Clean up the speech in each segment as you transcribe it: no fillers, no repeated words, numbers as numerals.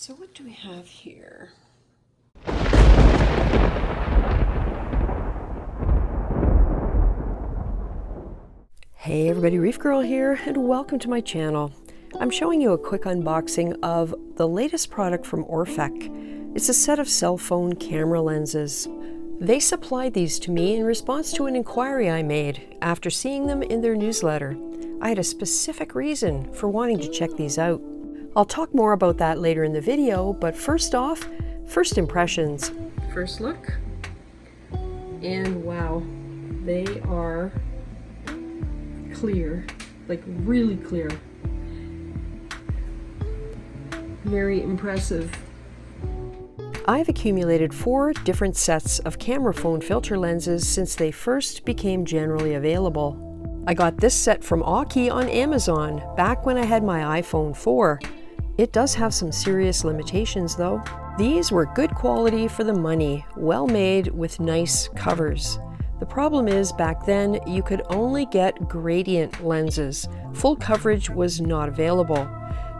So what do we have here? Hey everybody, Reefgrrl here, and welcome to my channel. I'm showing you a quick unboxing of the latest product from ORPHEK. It's a set of cell phone camera lenses. They supplied these to me in response to an inquiry I made after seeing them in their newsletter. I had a specific reason for wanting to check these out. I'll talk more about that later in the video, but first off, first impressions. First look, and wow, they are clear, like really clear. Very impressive. I've accumulated 4 different sets of camera phone filter lenses since they first became generally available. I got this set from ORPHEK on Amazon back when I had my iPhone 4. It does have some serious limitations though. These were good quality for the money, well made with nice covers. The problem is back then you could only get gradient lenses. Full coverage was not available.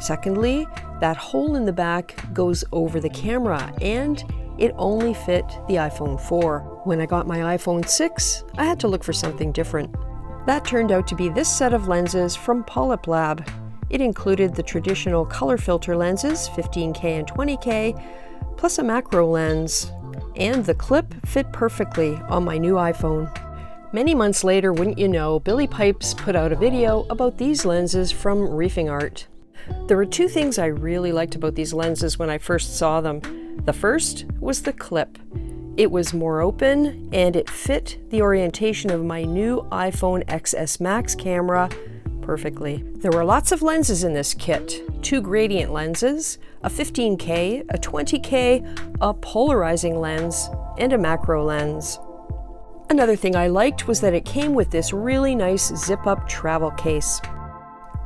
Secondly, that hole in the back goes over the camera and it only fit the iPhone 4. When I got my iPhone 6, I had to look for something different. That turned out to be this set of lenses from Polyp Lab. It included the traditional color filter lenses, 15K and 20K, plus a macro lens, and the clip fit perfectly on my new iPhone. Many months later, wouldn't you know, Billy Pipes put out a video about these lenses from Reefgrrl. There were 2 things I really liked about these lenses when I first saw them. The first was the clip. It was more open and it fit the orientation of my new iPhone XS Max camera perfectly. There were lots of lenses in this kit. 2 gradient lenses, a 15K, a 20K, a polarizing lens, and a macro lens. Another thing I liked was that it came with this really nice zip-up travel case.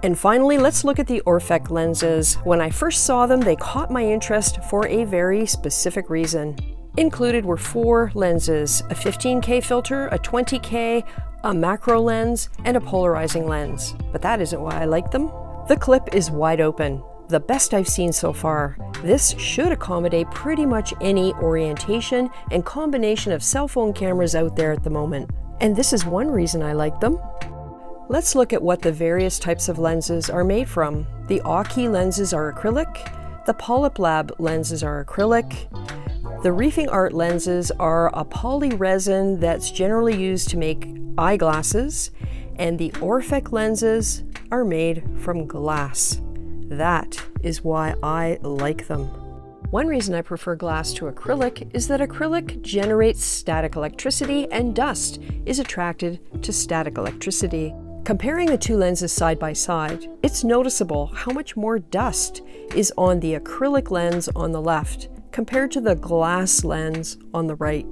And finally, let's look at the ORPHEK lenses. When I first saw them, they caught my interest for a very specific reason. Included were 4 lenses, a 15K filter, a 20K, a macro lens, and a polarizing lens. But that isn't why I like them. The clip is wide open, the best I've seen so far. This should accommodate pretty much any orientation and combination of cell phone cameras out there at the moment. And this is one reason I like them. Let's look at what the various types of lenses are made from. The ORPHEK lenses are acrylic, the Polyp Lab lenses are acrylic, the Reefgrrl lenses are a poly resin that's generally used to make eyeglasses, and the ORPHEK lenses are made from glass. That is why I like them. One reason I prefer glass to acrylic is that acrylic generates static electricity and dust is attracted to static electricity. Comparing the 2 lenses side by side, it's noticeable how much more dust is on the acrylic lens on the left compared to the glass lens on the right.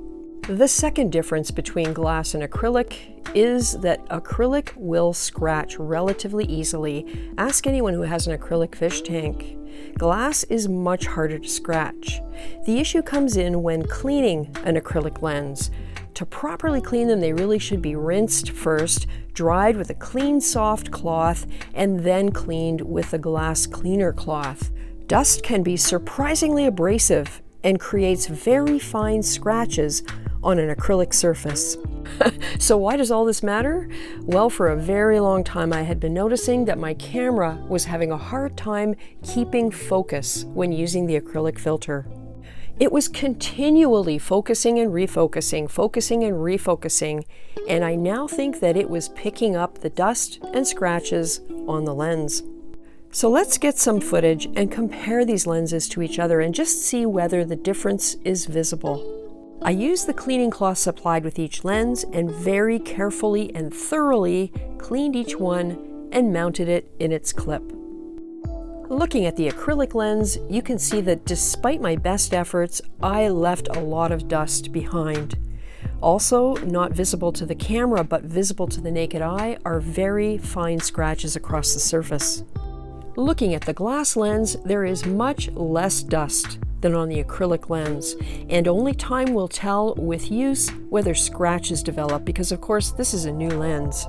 The second difference between glass and acrylic is that acrylic will scratch relatively easily. Ask anyone who has an acrylic fish tank. Glass is much harder to scratch. The issue comes in when cleaning an acrylic lens. To properly clean them, they really should be rinsed first, dried with a clean, soft cloth, and then cleaned with a glass cleaner cloth. Dust can be surprisingly abrasive and creates very fine scratches on an acrylic surface. So why does all this matter? Well, for a very long time I had been noticing that my camera was having a hard time keeping focus when using the acrylic filter. It was continually focusing and refocusing, focusing and refocusing, and I now think that it was picking up the dust and scratches on the lens. So let's get some footage and compare these lenses to each other and just see whether the difference is visible. I used the cleaning cloth supplied with each lens and very carefully and thoroughly cleaned each one and mounted it in its clip. Looking at the acrylic lens, you can see that despite my best efforts, I left a lot of dust behind. Also, not visible to the camera but visible to the naked eye are very fine scratches across the surface. Looking at the glass lens, there is much less dust than on the acrylic lens, and only time will tell with use whether scratches develop because, of course, this is a new lens.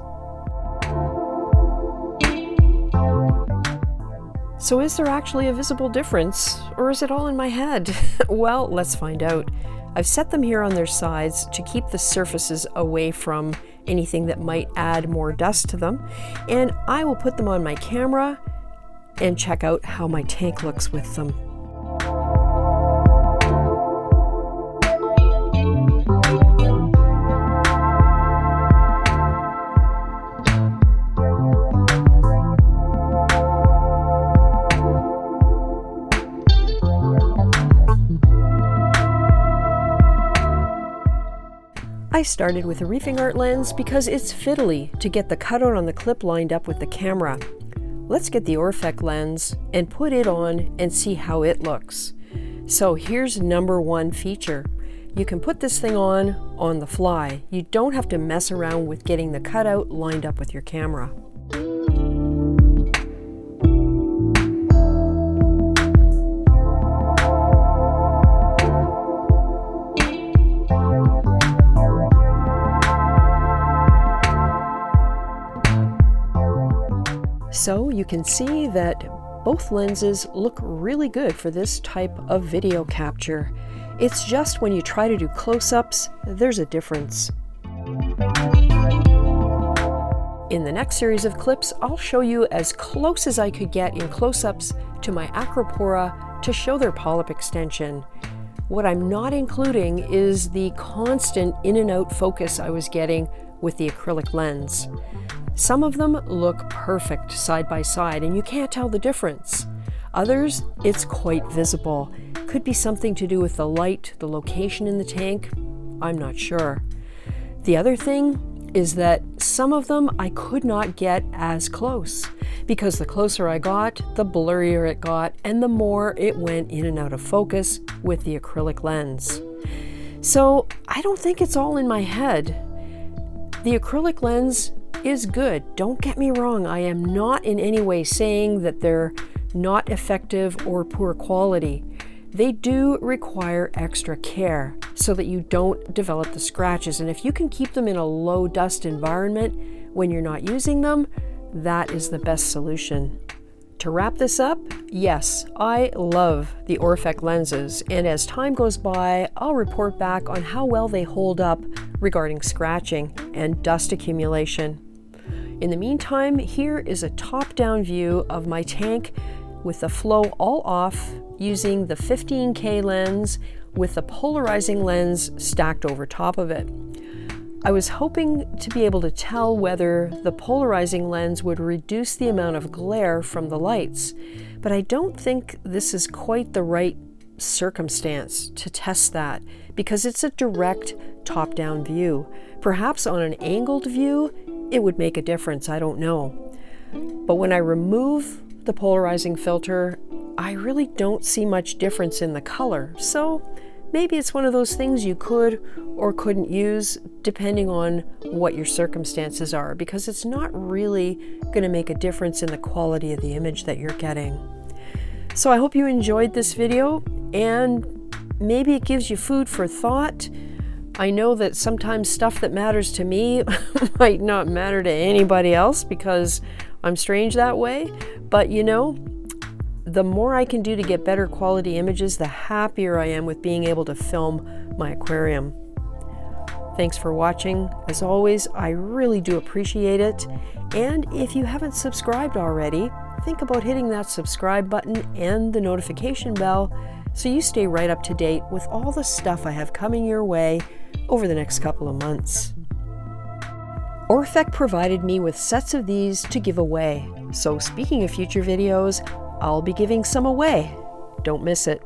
So is there actually a visible difference, or is it all in my head? Well, let's find out. I've set them here on their sides to keep the surfaces away from anything that might add more dust to them, and I will put them on my camera and check out how my tank looks with them. I started with a Reefgrrl lens because it's fiddly to get the cutout on the clip lined up with the camera. Let's get the ORPHEK lens and put it on and see how it looks. So here's number one feature. You can put this thing on the fly. You don't have to mess around with getting the cutout lined up with your camera. So you can see that both lenses look really good for this type of video capture. It's just when you try to do close-ups, there's a difference. In the next series of clips, I'll show you as close as I could get in close-ups to my acropora to show their polyp extension. What I'm not including is the constant in and out focus I was getting with the acrylic lens. Some of them look perfect side by side and you can't tell the difference. Others, it's quite visible. Could be something to do with the light, the location in the tank, I'm not sure. The other thing is that some of them I could not get as close because the closer I got, the blurrier it got and the more it went in and out of focus with the acrylic lens. So I don't think it's all in my head. The acrylic lens is good. Don't get me wrong. I am not in any way saying that they're not effective or poor quality. They do require extra care so that you don't develop the scratches. And if you can keep them in a low dust environment when you're not using them, that is the best solution. To wrap this up, yes, I love the ORPHEK lenses, and as time goes by, I'll report back on how well they hold up regarding scratching and dust accumulation. In the meantime, here is a top-down view of my tank with the flow all off using the 15K lens with the polarizing lens stacked over top of it. I was hoping to be able to tell whether the polarizing lens would reduce the amount of glare from the lights, but I don't think this is quite the right circumstance to test that because it's a direct top-down view. Perhaps on an angled view, it would make a difference, I don't know. But when I remove the polarizing filter, I really don't see much difference in the color. So maybe it's one of those things you could or couldn't use depending on what your circumstances are, because it's not really going to make a difference in the quality of the image that you're getting. So I hope you enjoyed this video and maybe it gives you food for thought. I know that sometimes stuff that matters to me might not matter to anybody else because I'm strange that way, but you know, the more I can do to get better quality images, the happier I am with being able to film my aquarium. Thanks for watching. As always, I really do appreciate it. And if you haven't subscribed already, think about hitting that subscribe button and the notification bell so you stay right up to date with all the stuff I have coming your way over the next couple of months. ORPHEK provided me with sets of these to give away. So speaking of future videos, I'll be giving some away. Don't miss it.